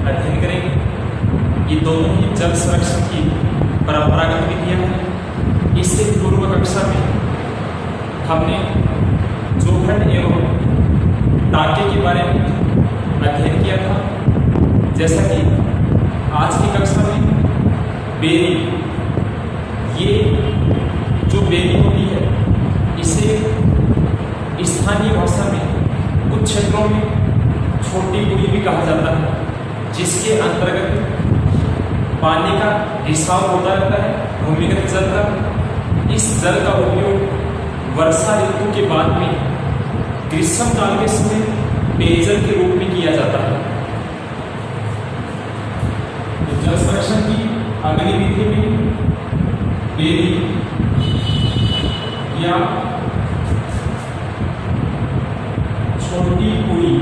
अध्ययन करेंगे। ये दोनों ही जल संरक्षण की परंपरागत विधियां हैं। इससे पूर्व कक्षा में हमने जोखंड एवं टाके के बारे में अध्ययन किया था। जैसा कि आज की कक्षा में बेरी, ये जो बेरी होती है इसे स्थानीय भाषा में कुछ क्षेत्रों में छोटी कुड़ी भी कहा जाता है, जिसके अंतर्गत पानी का रिसाव होता रहता है, भूमिगत जल का। इस जल का उपयोग वर्षा ऋतु के बाद में ग्रीष्म काल के समय पेयजल के रूप में किया जाता है। तो जल संरक्षण की अगली विधि में बेरी या छोटी कुई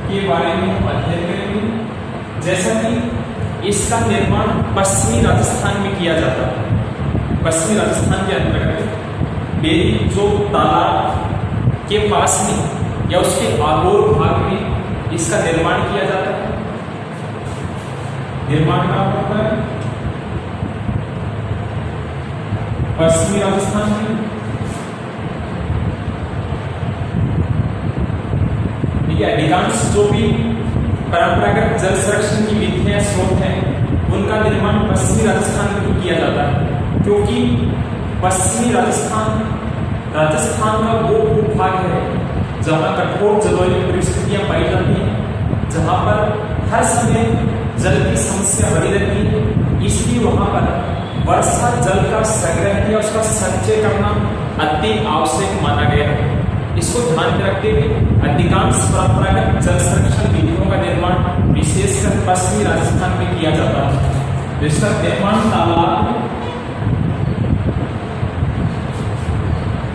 के बारे में हम अध्ययन करेंगे। जैसा कि इसका निर्माण पश्चिमी राजस्थान में किया जाता है। पश्चिमी राजस्थान के अंतर्गत बेरी जो तालाब के पास में या उसके आगोर भाग में इसका निर्माण किया जाता है। निर्माण कहाँ होता है? पश्चिमी राजस्थान में। अधिकांश जो भी परंपरागत जल संरक्षण की विधियां स्रोत हैं, उनका निर्माण पश्चिमी राजस्थान में किया जाता है, क्योंकि पश्चिमी राजस्थान का वो भूभाग है जहां कठोर जलवायु परिस्थितियां पाई जाती हैं, जहां पर हर समय जल की समस्या बनी रहती है। इसलिए वहां पर वर्षा जल का संग्रह या उसका संचय करना अति आवश्यक माना गया है। इसको ध्यान में रखते हुए अधिकांश परंपरागत जल संरक्षण विधियों का निर्माण विशेषकर पश्चिमी राजस्थान में किया जाता है। जिसका निर्माण तालाब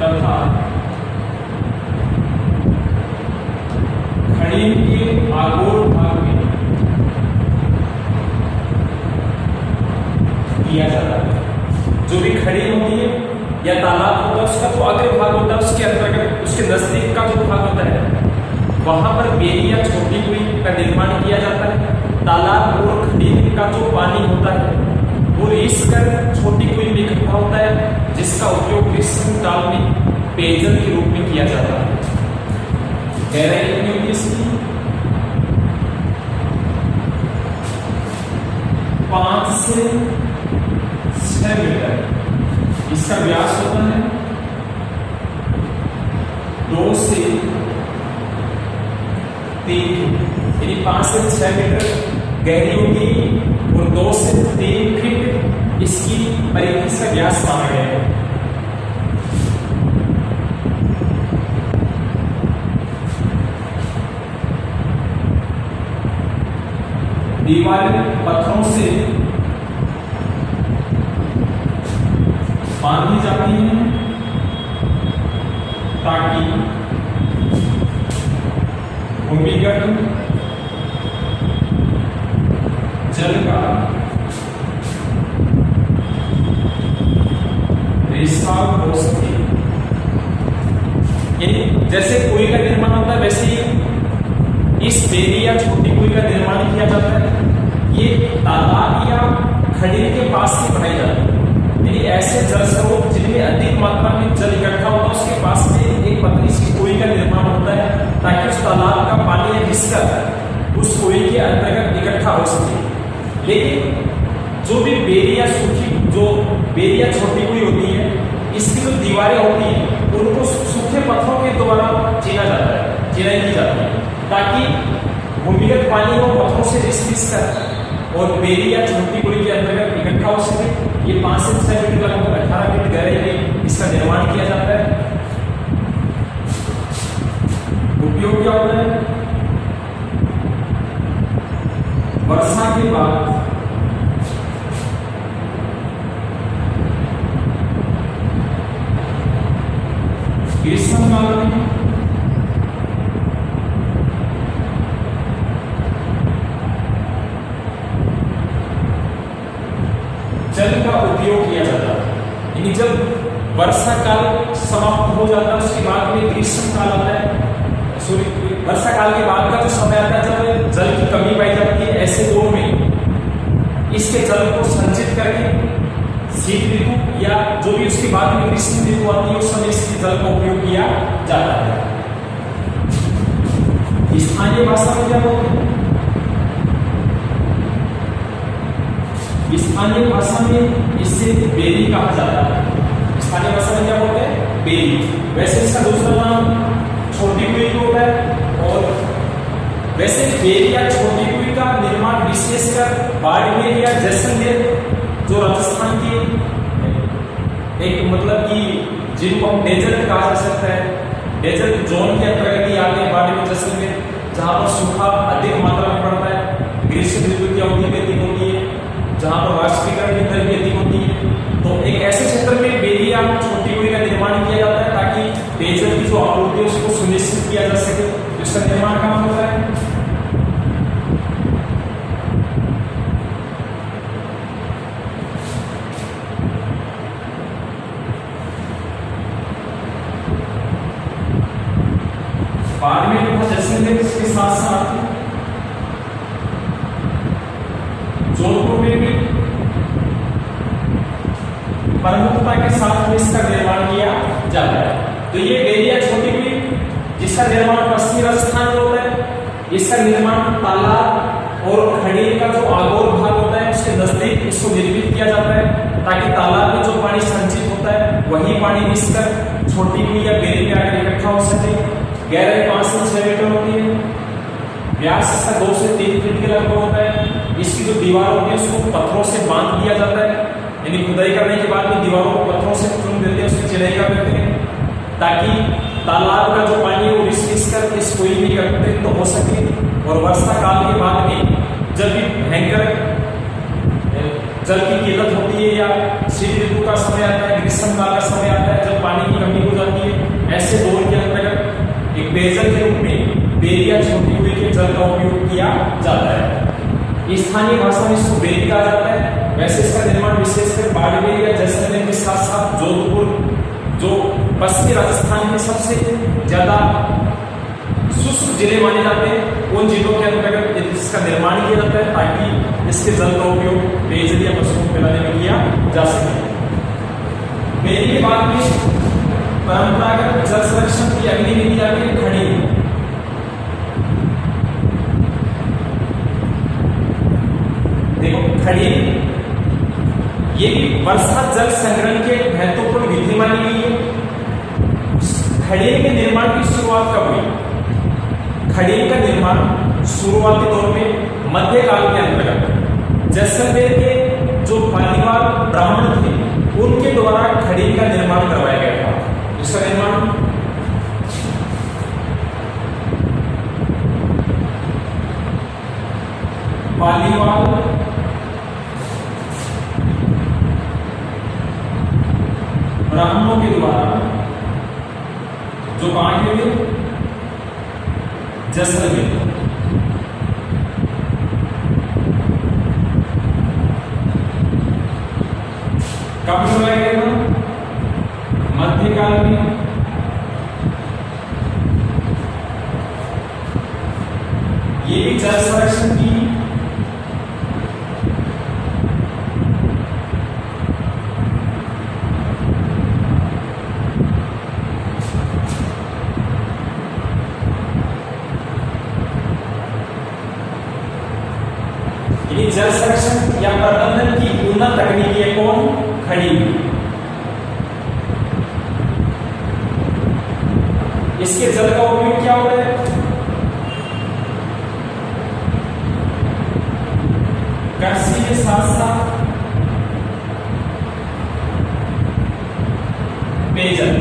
तथा खड़ी के आगोर भाग में किया जाता है। जो भी खड़ी होती है या तालाब होता है, उसका जो अग्र भाग होता है, उसके अंतर्गत उसके नजदीक का जो भाग होता है, वहां पर बेरी या छोटी कुई का निर्माण किया जाता है। तालाब और खड़ी का जो पानी होता है वो रिस कर छोटी कुई में इकट्ठा होता है, जिसका उपयोग ग्रीष्म काल में पेयजल के रूप में किया जाता है। गहराई कितनी होती है इसकी? 5 से 6 मीटर इसका व्यास होता है। 2 से 3 यानी 5 से 6 मीटर गहरी होगी और 2 से 3 फीट इसकी परिधि का व्यास माना गया है। दीवारें पत्थरों से बांधी जाती हैं ताकि भूमिगत जल का रिसाव हो सके। यानी जैसे कुएं का निर्माण होता है, वैसे ही इस बेरी या छोटी कुएं का निर्माण किया जाता है। ये तालाब या खड़ी के पास से बनाई जाती है। यानी ऐसे जल स्रोत जिनमें अधिक मात्रा में जल इकट्ठा होता है, उसके पास में एक पतली सी कुएं का निर्माण होता है, ताकि उस तालाब का पानी घिसकर उस कुएं के अंतर्गत इकट्ठा हो सके। लेकिन जो भी बेरी या छोटी कुएं होती है, इसकी जो दीवारें होती हैं उनको सूखे पत्थरों के द्वारा चिनाई की जाती है, ताकि भूमिगत पानी को पत्थरों से रिस कर और बेरी या छोटी कुएं के अंतर्गत इकट्ठा हो सके। ये 5 से 6 मीटर लगभग 18 फीट गहराई में इसका निर्माण किया जाता है। उपयोग क्या होता है? वर्षा के बाद ग्रीष्म काल में जल का उपयोग किया जाता है। यानी जब वर्षा काल समाप्त हो जाता है, उसके बाद में ग्रीष्म काल आता है, काल के बाद का जो समय आता है जब जल की कमी पाई जाती है, ऐसे दौर में इसके जल को संचित करके शीत ऋतु या जो भी उसके बाद में ग्रीष्म ऋतु आती है उस समय इसके जल का उपयोग किया जाता है। स्थानीय भाषा में क्या बोलते हैं? स्थानीय भाषा में इसे बेरी कहा जाता है। स्थानीय भाषा में क्या बोलते हैं? बेरी। वैसे इसका दूसरा नाम छोटी कुई होता है। और वैसे बेरी या छोटी कुई का निर्माण विशेषकर बाड़मेर या जैसलमेर जो राजस्थान के एक मतलब कि जिनको हम डेजर्ट कहा जा सकता है, डेजर्ट जोन के अंतर्गत ही आते हैं बाड़मेर जैसलमेर, जहाँ पर सूखा अधिक मात्रा में पड़ता है, ग्रीष्म ऋतु की अवधि भी अधिक होती है, जहाँ पर वाष्पीकरण की दर भी अधिक होती है। तो एक ऐसे क्षेत्र में बेरी या छोटी कुई का निर्माण किया जाता है ताकि पेयजल की जो आपूर्ति है उसको सुनिश्चित किया जा सके। इसका निर्माण कहाँ होता है? बाड़मेर तथा जैसलमेर के साथ साथ जोधपुर में भी प्रमुखता के साथ इसका निर्माण किया जाता है। तो ये बेरी या छोटी कुई जिसका निर्माण पश्चिमी राजस्थान में होता है, इसका निर्माण तालाब और खड़ीर का जो आगोर भाग होता है उसके नजदीक इसको निर्मित किया जाता है ताकि तालाब में जो पानी संचित होता है वही पानी रिसकर छोटी कुई या बेरी में आकर इकट्ठा हो सके। गहराई 5 से 6 मीटर होती है, व्यास इसका 2 से 3 फीट के लगभग होता है। इसकी जो दीवार होती है उसको पत्थरों से बांध दिया जाता है, यानी खुदाई करने के बाद में दीवारों को पत्थरों से चुन देते हैं, उसकी चिड़ाई कर देते हैं ताकि तालाब का जो पानी है वो रिस कर इस कुई में एकत्रित तो हो सके। और वर्षा काल के बाद में जब भी भयंकर जल की किल्लत होती है या शीत ऋतु का समय आता है, ग्रीष्म काल का समय आता है जब पानी की कमी हो जाती है, ऐसे दौर के अंतर्गत एक पेयजल के रूप में बेरी या छोटी कुई के जल का उपयोग किया जाता है। स्थानीय भाषा में इसको बेरी कहा जाता है। वैसे इसका निर्माण विशेषकर बाड़मेर या जैसलमेर के साथ साथ जोधपुर जो पश्चिमी राजस्थान के सबसे ज्यादा शुष्क जिले माने जाते हैं उन जिलों के अंतर्गत इसका निर्माण किया जाता है ताकि इसके जल का उपयोग पेयजल या पशुओं को पिलाने में किया जा सके। बेरी के बाद में परंपरागत जल संरक्षण की अगली विधि आती है खड़ी। देखो खड़ी ये भी वर्षा जल संग्रहण के महत्वपूर्ण विधि मानी गई है। खड़ी के निर्माण की शुरुआत कब हुई? खड़ी का निर्माण शुरुआती दौर में मध्यकाल के अंतर्गत जैसलमेर के जो पालीवाल ब्राह्मण थे उनके द्वारा खड़ी का निर्माण करवाया गया था। इसका निर्माण पालीवाल ब्राह्मणों के द्वारा जो कहां के थे? जैसलमेर। कब करवाया गया था? मध्यकाल में। ये भी जल संरक्षण की जल संरक्षण या प्रबंधन की उन्नत तकनीकी है कौन? खड़ी। इसके जल का उपयोग क्या हो रहा है? कृषि के साथ साथ पेयजल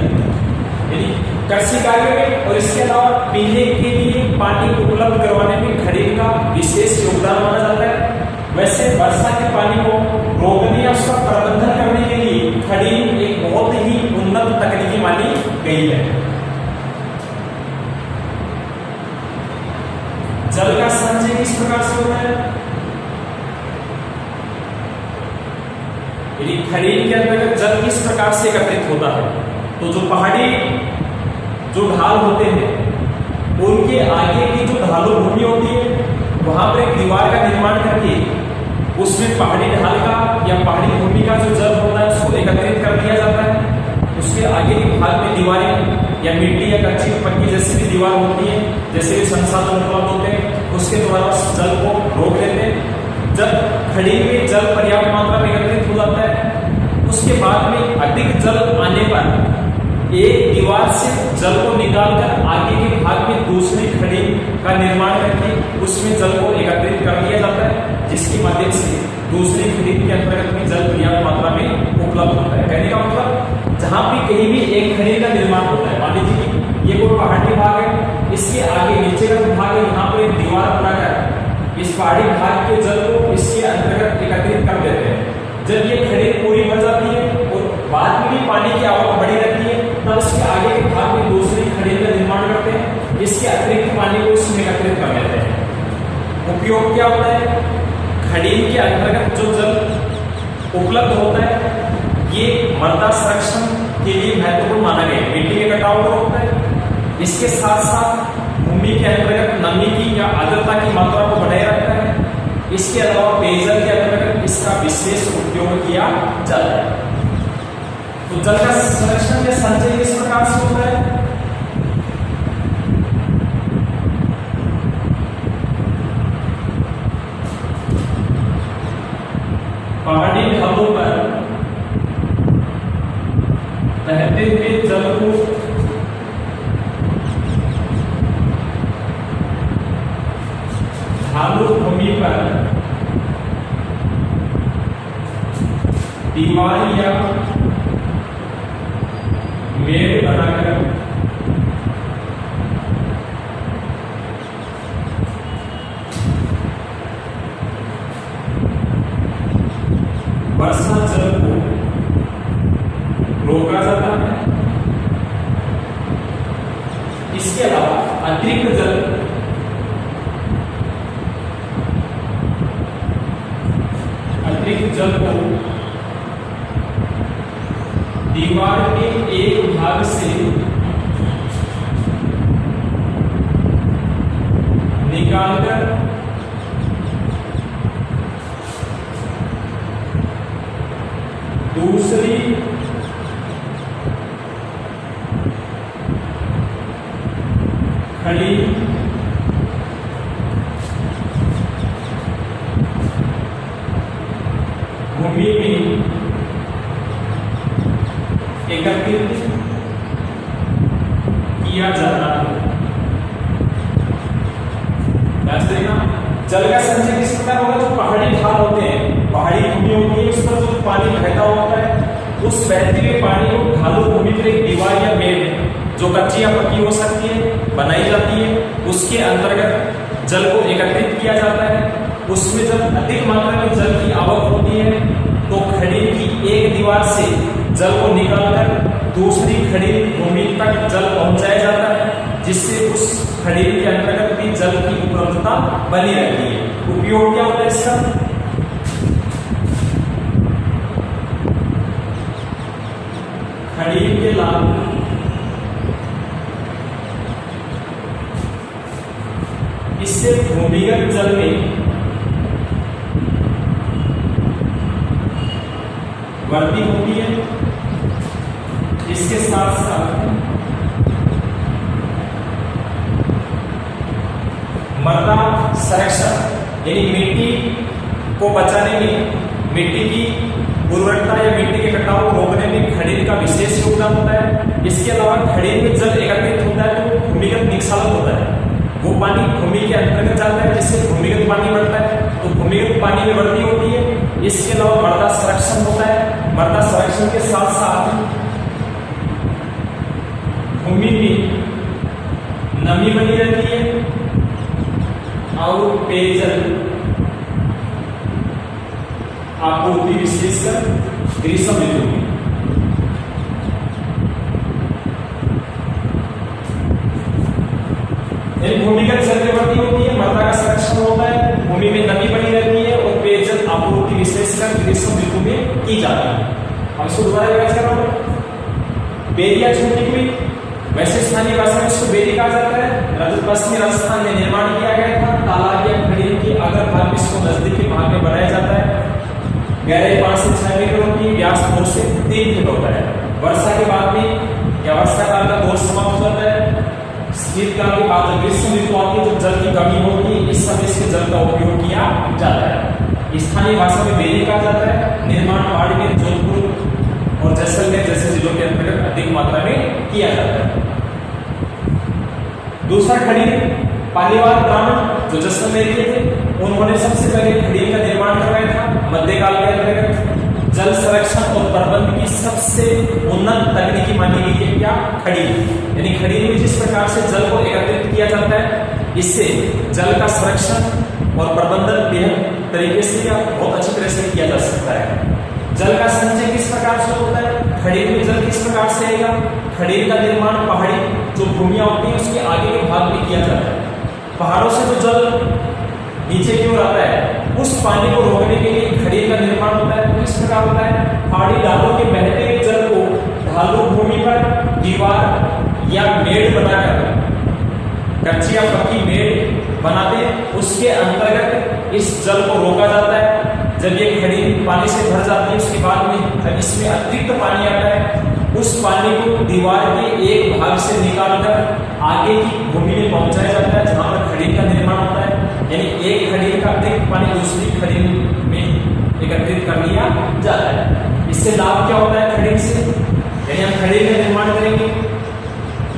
यानी कृषि कार्य में और इसके अलावा पीने के लिए पानी उपलब्ध करवाने में खड़ी का विशेष योगदान माना जाता है। वैसे वर्षा के पानी को रोकने या उसका प्रबंधन करने के लिए खड़ी एक बहुत ही उन्नत तकनीकी मानी गई है। जल का संचय किस प्रकार से होता है? यदि खरीद के अंतर्गत जल किस प्रकार से एकत्रित होता है? तो जो पहाड़ी जो ढाल होते हैं उनके आगे की जो ढालू भूमि होती है वहां पर एक दीवार का निर्माण करके उसमें पहाड़ी ढाल का या पहाड़ी भूमि का जो जल होता है उसको एकत्रित कर दिया जाता है। उसके आगे के भाग में दीवारें या मिट्टी या कच्ची पक्की जैसी भी दीवार होती है, जैसे भी संसाधन उपलब्ध होते हैं उसके द्वारा उस जल को रोक देते हैं। जब खड़ी में जल पर्याप्त मात्रा में एकत्रित हो जाता है उसके बाद में अधिक जल आने पर एक दीवार से जल को निकालकर आगे के भाग में दूसरी खड़ी का निर्माण करके उसमें जल को एकत्रित कर लिया जाता है, जिसके माध्यम से दूसरी खड़ी के अंतर्गत में जल पर्याप्त मात्रा में उपलब्ध होता है। कहने का मतलब जहां भी कहीं भी एक खड़ी का निर्माण होता है, मान लीजिए ये कोई पहाड़ी भाग है, इसके आगे नीचे का भाग है, यहाँ पर एक दीवार बनाकर इस पहाड़ी भाग के जल को इसके अंतर्गत एकत्रित कर देते हैं। जब ये खड़ी पूरी भर जाती है और बाद में भी पानी की आवक बढ़ी रहती है तब इसके आगे के भाग में दूसरी खड़ी का निर्माण करते हैं, इसके अतिरिक्त पानी को इसमें एकत्रित कर लेते हैं। उपयोग क्या होता है? खड़ी के अंतर्गत जो जल उपलब्ध होता है ये मृदा संरक्षण के लिए महत्वपूर्ण माना गया है, मिट्टी के कटाव को रोकता है, इसके साथ साथ भूमि के अंतर्गत नमी की या आर्द्रता की मात्रा को बनाए रखता है। इसके अलावा पेयजल के अंतर्गत इसका विशेष उपयोग किया जाता है। तो जल का संरक्षण या संचय किस प्रकार से होता है? पहाड़ी ढालों पर बहते हुए जल को ढालू भूमि पर दीवार या मेड़ बनाकर वर्षा जल को रोका जाता है। इसके अलावा अतिरिक्त जल को दीवार के एक भाग से निकालकर दूसरी खड़ी भूमि में एकत्रित किया जाता है। जल का संचय किस प्रकार होगा? जो पहाड़ी ढाल होते हैं, पहाड़ी भूमि होती है, उस पर जो पानी बहता होता है उस बहते हुए पानी को ढालू भूमि पर एक दीवार या मेड़ जो कच्ची या पक्की हो सकती है बनाई जाती है, उसके अंतर्गत जल को एकत्रित किया जाता है। उसमें जब अधिक मात्रा में जल की आवक होती है तो खड़ी की एक दीवार से जल को निकालकर दूसरी खड़ी भूमि तक जल पहुंचाया जाता है, जिससे उस खड़ी के अंतर्गत भी जल की उपलब्धता बनी रहती है। उपयोग क्या होता है इसका? खड़ी के लाभ इससे भूमिगत जल में वृद्धि होती है। इसके साथ साथ मृदा संरक्षण यानी मिट्टी को बचाने में, मिट्टी की उर्वरकता या मिट्टी के कटाव को रोकने में खड़ीर का विशेष योगदान होता है। इसके अलावा खड़ीर में जल एकत्रित होता है तो भूमिगत निकालन होता है, वो पानी भूमि के अंतर्गत जाता है, जिससे भूमिगत पानी बढ़ता है तो भूमिगत पानी में वृद्धि होती है। इसके अलावा मृदा संरक्षण होता है। मृदा संरक्षण के साथ साथ भूमि में नमी बनी रहती है और पेयजल आपूर्ति विशेषकर ग्रीष्म ऋतु में। भूमिगत जल की वृद्धि होती है, मृदा का संरक्षण होता है, भूमि में नमी बनी रहती है और पेयजल आपूर्ति विशेषकर ग्रीष्म ऋतु में की जाती है। हम इसको दोबारा रिवाइज कर रहा हूं। बेरिया छूटी हुई वैसे स्थानीय भाषा में इसको बेरी कहा जाता है। पश्चिमी राजस्थान में निर्माण किया गया था। तालाब या खड़ीर के अगर भाग इसको नजदीकी भाग में बनाया जाता है। गहराई 5 से 6 मीटर होती है, व्यास 2 से 3 फीट होता है। वर्षा के बाद में या वर्षा काल का दौर समाप्त हो जाता है। शीतकाल के बाद ग्रीष्म ऋतु आती है, जब जल की कमी होती है, इस समय इसके जल का उपयोग किया जाता है। स्थानीय भाषा में बेरी कहा जाता है। निर्माण बाड़मेर, जोधपुर और जैसलमेर जैसे जिलों के अंतर्गत अधिक मात्रा में किया जाता है। दूसरा खड़ीर पालीवाल ब्राह्मण जो जैसलमेर के थे, उन्होंने सबसे पहले खड़ीर का निर्माण करवाया था। मध्यकाल के अंतर्गत जल संरक्षण और प्रबंध की सबसे उन्नत तकनीकी मानी गई है क्या? खड़ीर। यानी खड़ीर में जिस प्रकार से जल को एकत्रित किया जाता है, इससे जल का संरक्षण और प्रबंधन बेहद तरीके से या बहुत अच्छी तरह से किया जा सकता है। जल का संचय किस प्रकार से होता है? खड़ीर में जल किस प्रकार से आएगा? खड़ीर का निर्माण पहाड़ी जो भूमियां होती है उसके आगे के भाग में किया जाता है। पहाड़ों से जो जल नीचे की ओर आता है, उस पानी को रोकने के लिए खड़ीर का निर्माण होता है। किस प्रकार होता है? पहाड़ी ढालों के बहते हुए जल को ढालू भूमि पर दीवार या मेड़ बनाकर, कच्ची या पक्की मेड़ बनाते, उसके अंतर्गत इस जल को रोका जाता है। जब ये खड़ीर पानी से भर जाती है, उसके बाद में जब इसमें अतिरिक्त पानी आता है, उस पानी को दीवार के एक भाग से निकालकर आगे की भूमि में पहुंचाया जाता है, जहां पर खड़ीर का निर्माण होता है। यानी एक खड़ीर का अतिरिक्त पानी दूसरी खड़ीर में एकत्रित कर लिया जाता है। इससे लाभ क्या होता है खड़ीर से? यानी हम खड़ीर का निर्माण करेंगे,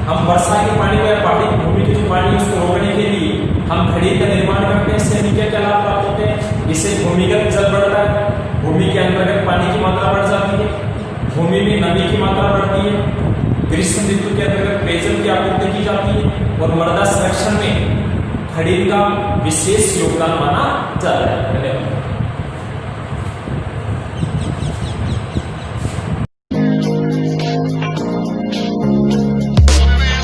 हम वर्षा के पानी को या पहाड़ी भूमि के जो पानी है उसको रोकने के लिए हम खड़ीर का निर्माण करते हैं। इससे हमें क्या लाभ प्राप्त होते हैं? इससे भूमिगत जल बढ़ता है, भूमि के अंतर्गत पानी की मात्रा बढ़ जाती है, भूमि में नमी की मात्रा बढ़ती है, ग्रीष्म ऋतु के अंतर्गत पेयजल की आपूर्ति की जाती है और मृदा संरक्षण में खड़ीर का विशेष योगदान माना जाता है। धन्यवाद।